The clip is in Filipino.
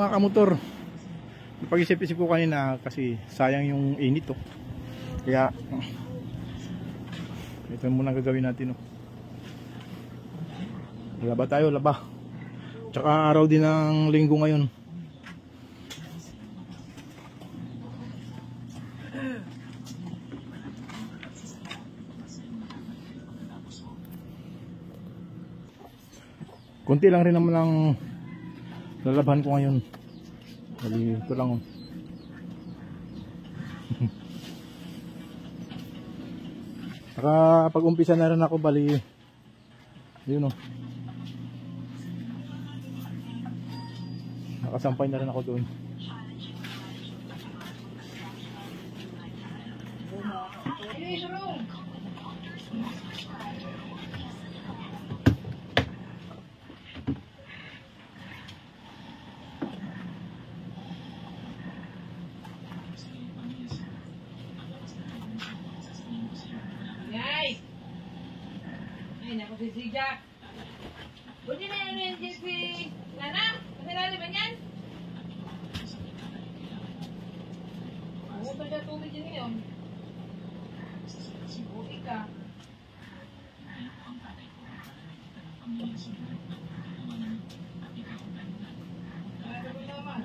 Mga kamotor, napag-isip-isip ko kanina kasi sayang yung init oh. Kaya ito muna gagawin natin oh. Laba tayo, laba. Tsaka araw din ng linggo ngayon. Kunti lang rin naman ang lalabahan ko ngayon. Bali, ito lang oh. Saka pag umpisa na rin ako, bali yun oh. Nakasampay na rin ako doon. Ay, naku si Jack. Buti na yan yung si Nana. Masalali ba yan? Ano siya tubig yun yun? Buti ka. Ano ba naman?